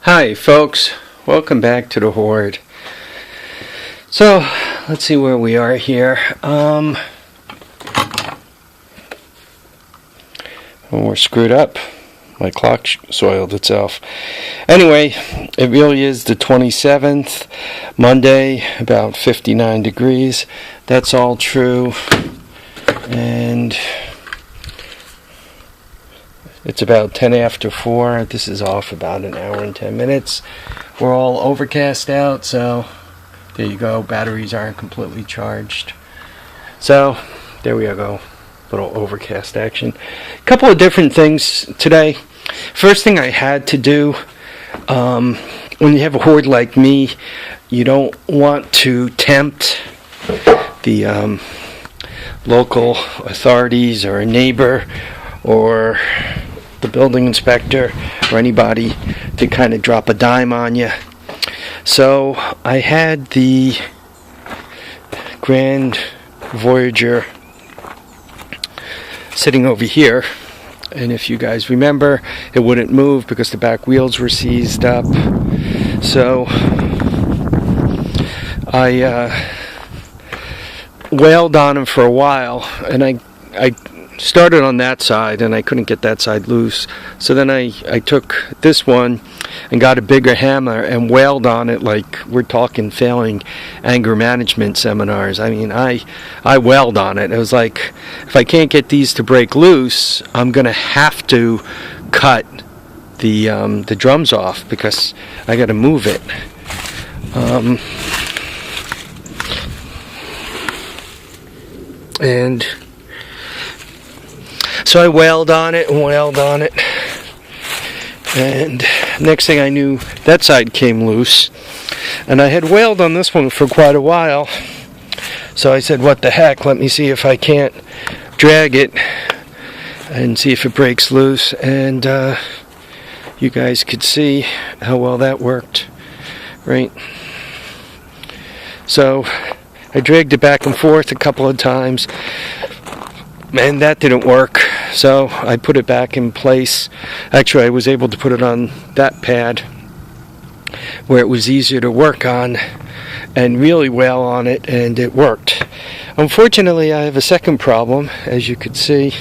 Hi folks, welcome back to the Horde. So let's see where we are here. We're screwed up. My clock soiled itself. Anyway, it really is the 27th, Monday, about 59 degrees. That's all true. And it's about 10 after 4. This is off about an hour and 10 minutes. We're all overcast out, so there you go. Batteries aren't completely charged. So there we go. Little overcast action. A couple of different things today. First thing I had to do, when you have a horde like me, you don't want to tempt the local authorities or a neighbor or the building inspector or anybody to kind of drop a dime on you. So I had the Grand Voyager sitting over here, and if you guys remember, it wouldn't move because the back wheels were seized up. So I wailed on him for a while, and I started on that side and I couldn't get that side loose, so then I took this one and got a bigger hammer and wailed on it like we're talking failing anger management seminars. I mean, I wailed on it. It was like, if I can't get these to break loose, I'm gonna have to cut the drums off because I gotta move it. And so I wailed on it and wailed on it, and next thing I knew, that side came loose, and I had wailed on this one for quite a while. So I said, what the heck, let me see if I can't drag it and see if it breaks loose. And you guys could see how well that worked, right? So I dragged it back and forth a couple of times, and that didn't work. So I put it back in place. Actually, I was able to put it on that pad where it was easier to work on and really wail on it, and it worked. Unfortunately, I have a second problem. As you could see,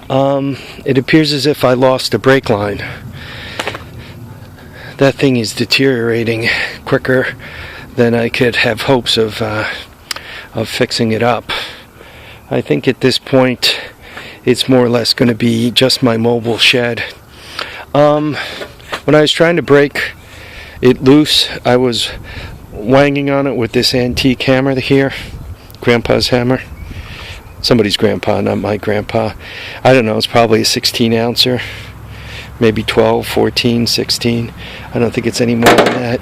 it appears as if I lost a brake line. That thing is deteriorating quicker than I could have hopes of fixing it up. I think at this point it's more or less going to be just my mobile shed. When I was trying to break it loose, I was wanging on it with this antique hammer here, Grandpa's hammer. Somebody's grandpa, not my grandpa. I don't know, it's probably a 16 ouncer, maybe 12, 14, 16. I don't think it's any more than that.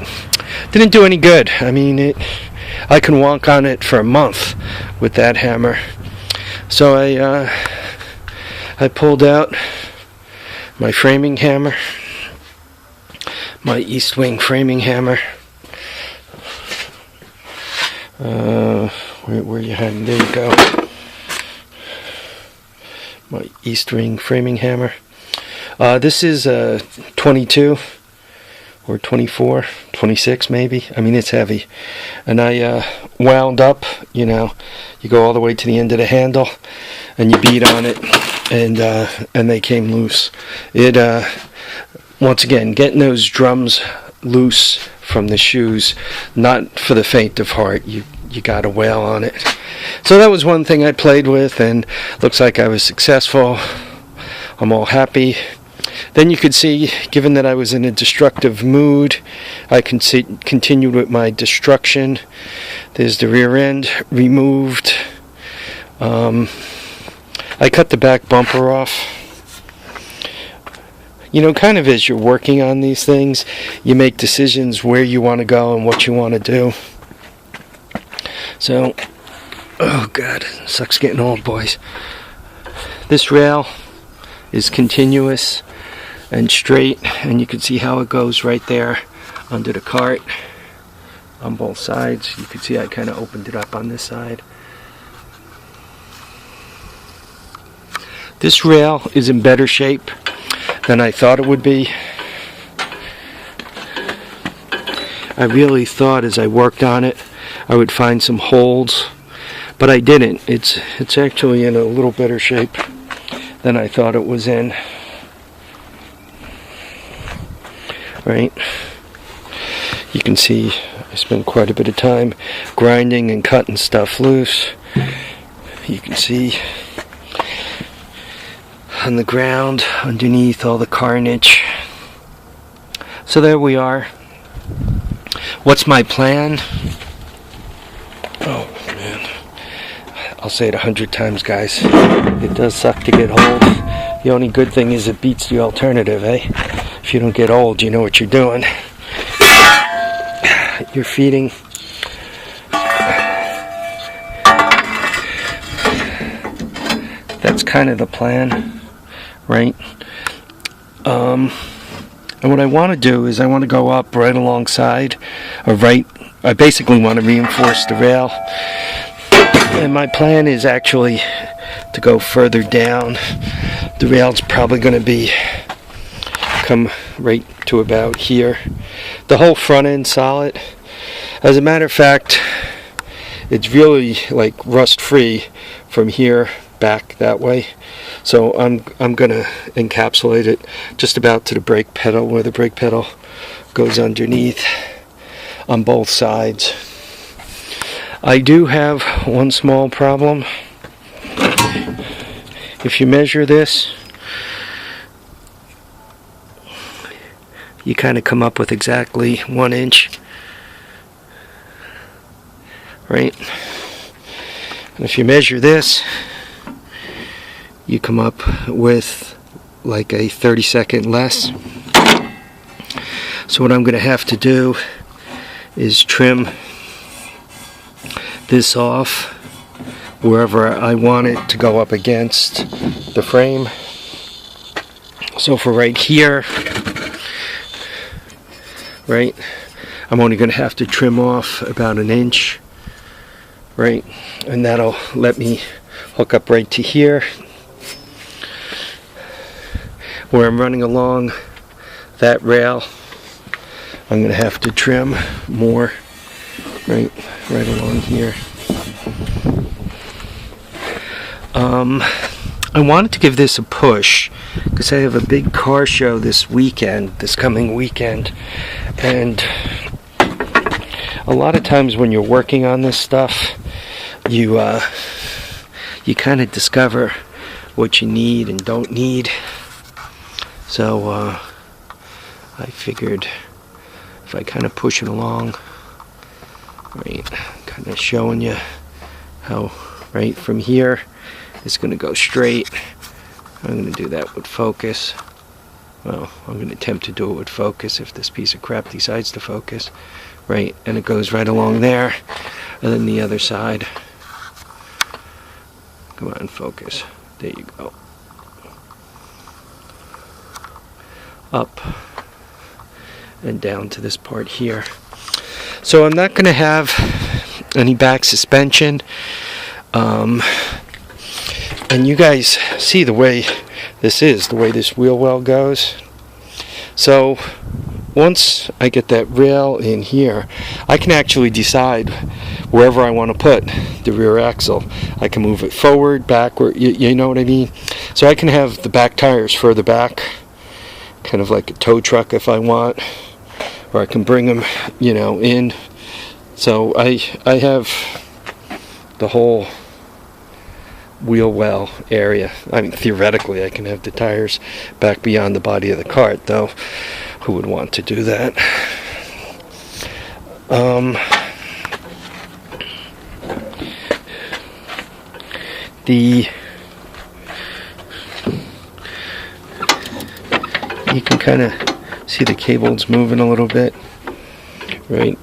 Didn't do any good. I mean, I can wonk on it for a month with that hammer. So I pulled out my framing hammer, my East Wing framing hammer. Where you had? There you go. My East Wing framing hammer. This is 22 or 24, 26 maybe. I mean, it's heavy. And I wound up, you go all the way to the end of the handle and you beat on it, and they came loose. Once again, getting those drums loose from the shoes, not for the faint of heart. You gotta wail on it. So that was one thing I played with, and looks like I was successful. I'm all happy. Then you could see, given that I was in a destructive mood, I continued with my destruction. There's the rear end removed. I cut the back bumper off. Kind of as you're working on these things, you make decisions where you want to go and what you want to do. So, oh God, sucks getting old, boys. This rail is continuous and straight, and you can see how it goes right there under the cart on both sides. You can see I kind of opened it up on this side. This rail is in better shape than I thought it would be. I really thought as I worked on it I would find some holes, but I didn't. It's actually in a little better shape than I thought it was in. Right? You can see I spent quite a bit of time grinding and cutting stuff loose. You can see on the ground underneath all the carnage. So there we are. What's my plan? Oh man, I'll say it 100 times, guys. It does suck to get old. The only good thing is it beats the alternative, eh? If you don't get old, you know what you're doing. You're feeding. That's kind of the plan, right? And what I want to do is I want to go up right alongside, or right, I basically want to reinforce the rail. And my plan is actually to go further down. The rail's probably going to come right to about here. The whole front end solid. As a matter of fact, it's really like rust free from here back that way. So I'm gonna encapsulate it just about to the brake pedal, where the brake pedal goes underneath on both sides. I do have one small problem. If you measure this, you kind of come up with exactly 1 inch, right? And if you measure this, you come up with like a 32nd less. So what I'm going to have to do is trim this off wherever I want it to go up against the frame. So for right here, right, I'm only going to have to trim off about 1 inch, right, and that'll let me hook up right to here. Where I'm running along that rail, I'm going to have to trim more right along here. I wanted to give this a push because I have a big car show this coming weekend, and a lot of times when you're working on this stuff, you kind of discover what you need and don't need. So I figured if I kind of push it along, right, kind of showing you how right from here it's going to go straight. I'm going to do that with focus. Well, I'm going to attempt to do it with focus if this piece of crap decides to focus. Right, and it goes right along there, and then the other side. Come on, focus. There you go. Up and down to this part here. So I'm not going to have any back suspension, and you guys see the way this wheel well goes. So once I get that rail in here, I can actually decide wherever I want to put the rear axle. I can move it forward, backward, you know what I mean? So I can have the back tires further back, kind of like a tow truck if I want, or I can bring them, in. So I have the whole wheel well area. I mean, theoretically I can have the tires back beyond the body of the cart, though who would want to do that? You can kind of see the cables moving a little bit, right,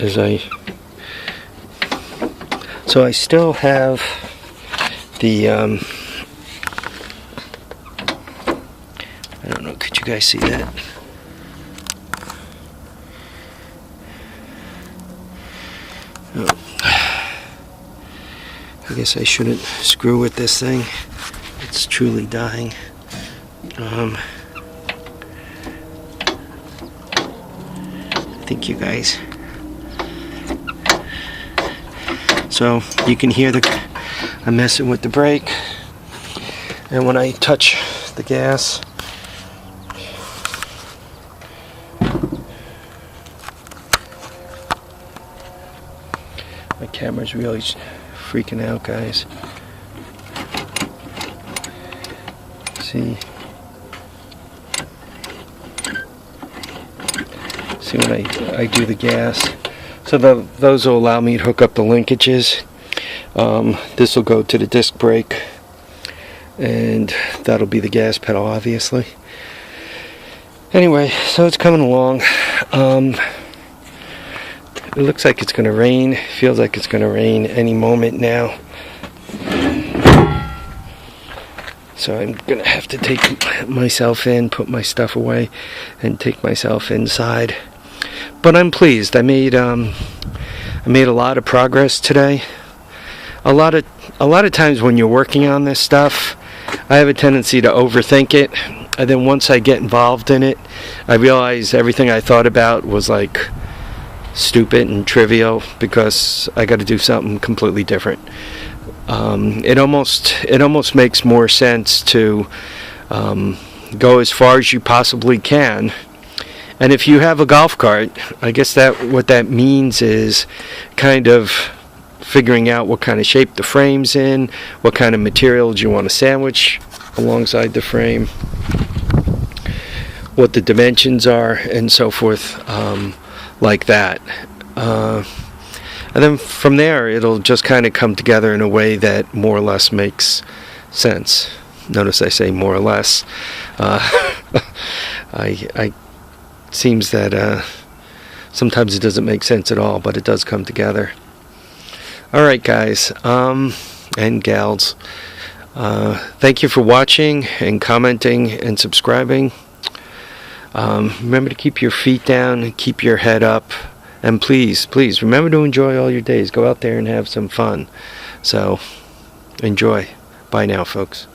so I still have the I don't know, could you guys see that? Oh. I guess I shouldn't screw with this thing. It's truly dying. I think you guys So you can hear I'm messing with the brake, and when I touch the gas, my camera's really freaking out, guys. See when I do the gas. So those will allow me to hook up the linkages. This will go to the disc brake, and that'll be the gas pedal, obviously. Anyway, so it's coming along. It looks like it's going to rain. Feels like it's going to rain any moment now. So I'm going to have to take myself in, put my stuff away, and take myself inside. But I'm pleased. I made a lot of progress today. A lot of times when you're working on this stuff, I have a tendency to overthink it, and then once I get involved in it, I realize everything I thought about was like stupid and trivial because I got to do something completely different. It almost makes more sense to go as far as you possibly can. And if you have a golf cart, I guess what that means is kind of figuring out what kind of shape the frame's in, what kind of materials you want to sandwich alongside the frame, what the dimensions are, and so forth, like that. And then from there, it'll just kind of come together in a way that more or less makes sense. Notice I say more or less. Seems that sometimes it doesn't make sense at all, but it does come together. Alright, guys and gals, thank you for watching and commenting and subscribing. Remember to keep your feet down, keep your head up, and please remember to enjoy all your days. Go out there and have some fun. So enjoy. Bye now, folks.